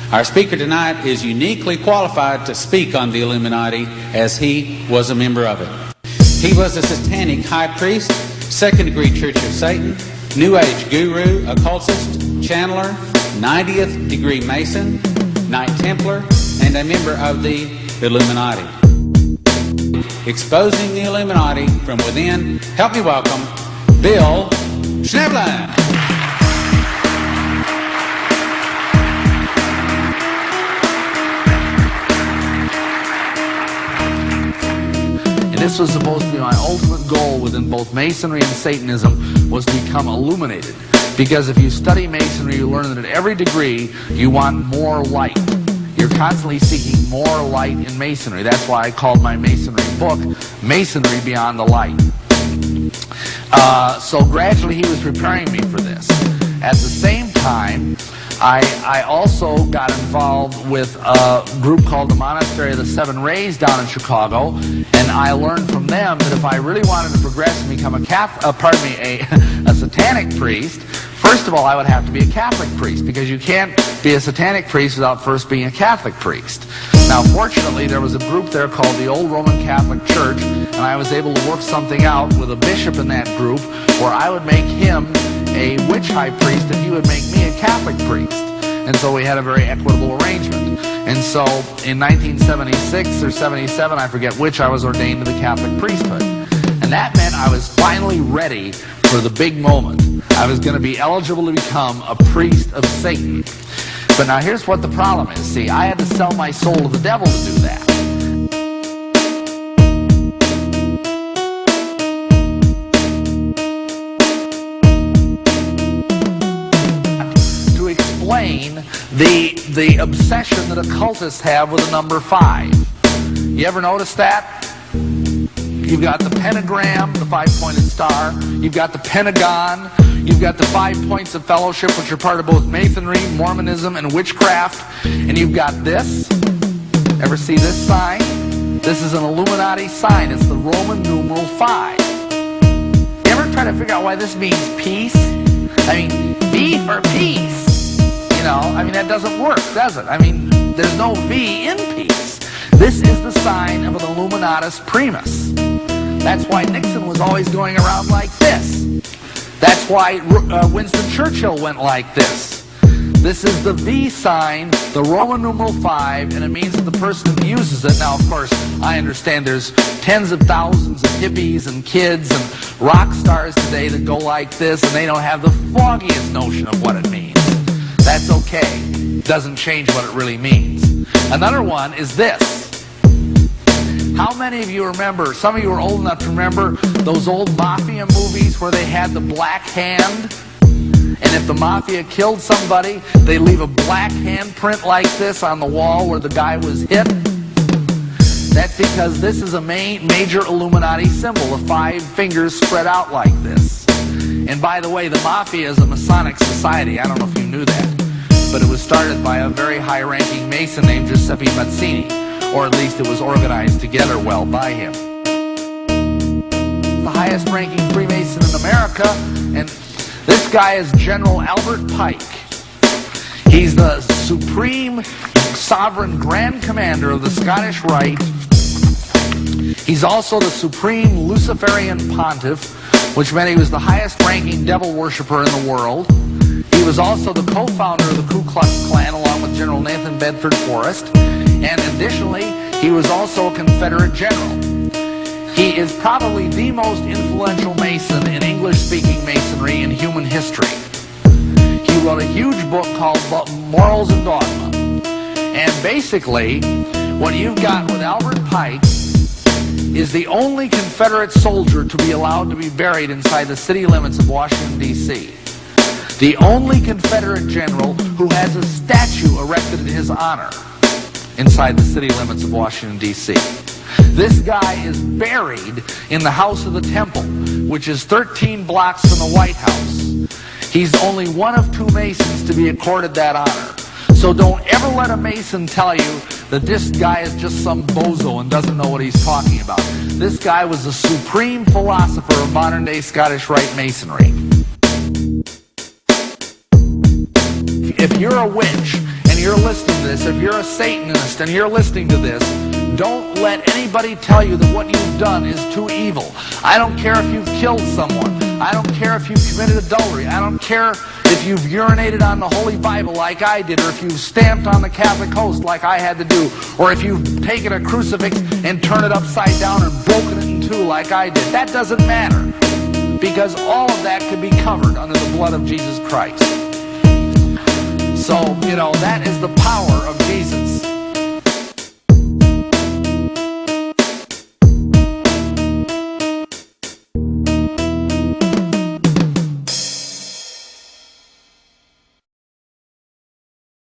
Our speaker tonight is uniquely qualified to speak on the Illuminati as he was a member of it. He was a Satanic high priest, second-degree Church of Satan, New Age guru, occultist, channeler, 90th degree Mason, Knight Templar, and a member of the Illuminati. Exposing the Illuminati from within, help me welcome Bill Schnoebelen. This was supposed to be my ultimate goal within both Masonry and Satanism, was to become illuminated. Because if you study Masonry, you learn that at every degree, you want more light. You're constantly seeking more light in Masonry. That's why I called my Masonry book, Masonry Beyond the Light. So gradually he was preparing me for this. At the same time, I also got involved with a group called the Monastery of the Seven Rays down in Chicago, and I learned from them that if I really wanted to progress and become a Satanic priest, first of all I would have to be a Catholic priest, because you can't be a Satanic priest without first being a Catholic priest. Now fortunately there was a group there called the Old Roman Catholic Church, and I was able to work something out with a bishop in that group where I would make him a witch high priest and he would make me a Catholic priest. And so we had a very equitable arrangement. And so in 1976 or 77, I forget which, I was ordained to the Catholic priesthood. And that meant I was finally ready for the big moment. I was going to be eligible to become a priest of Satan. But now here's what the problem is. See, I had to sell my soul to the devil to do that. The obsession that occultists have with the number 5. You ever notice that? You've got the pentagram, the 5-pointed star. You've got the pentagon. You've got the 5 points of fellowship, which are part of both Masonry, Mormonism, and witchcraft. And you've got this. Ever see this sign? This is an Illuminati sign. It's the Roman numeral 5. You ever try to figure out why this means peace? I mean, V for peace. You know, I mean, that doesn't work, does it? I mean, there's no V in peace. This is the sign of an Illuminatus primus. That's why Nixon was always going around like this. That's why Winston Churchill went like this. This is the V sign, the Roman numeral 5, and it means that the person who uses it, now of course, I understand there's tens of thousands of hippies and kids and rock stars today that go like this, and they don't have the foggiest notion of what it means. That's okay. Doesn't change what it really means. Another one is this. How many of you remember, some of you are old enough to remember those old mafia movies where they had the black hand? And if the mafia killed somebody, they leave a black handprint like this on the wall where the guy was hit? That's because this is a major Illuminati symbol, the 5 fingers spread out like this. And by the way, the mafia is a Masonic society. I don't know if you knew that. But it was started by a very high-ranking Mason named Giuseppe Mazzini. Or at least it was organized together well by him. The highest-ranking Freemason in America, and this guy is General Albert Pike. He's the supreme sovereign grand commander of the Scottish Rite. He's also the supreme Luciferian pontiff, which meant he was the highest-ranking devil worshiper in the world. He was also the co-founder of the Ku Klux Klan along with General Nathan Bedford Forrest. And additionally, he was also a Confederate general. He is probably the most influential Mason in English-speaking Masonry in human history. He wrote a huge book called Morals and Dogma. And basically, what you've got with Albert Pike is the only Confederate soldier to be allowed to be buried inside the city limits of Washington, D.C. The only Confederate general who has a statue erected in his honor inside the city limits of Washington, D.C. This guy is buried in the House of the Temple, which is 13 blocks from the White House. He's only one of 2 Masons to be accorded that honor. So don't ever let a Mason tell you that this guy is just some bozo and doesn't know what he's talking about. This guy was the supreme philosopher of modern-day Scottish Rite Masonry. If you're a witch and you're listening to this, if you're a Satanist and you're listening to this, don't let anybody tell you that what you've done is too evil. I don't care if you've killed someone. I don't care if you've committed adultery. I don't care if you've urinated on the Holy Bible like I did, or if you've stamped on the Catholic host like I had to do, or if you've taken a crucifix and turned it upside down and broken it in two like I did. That doesn't matter, because all of that could be covered under the blood of Jesus Christ. So, that is the power of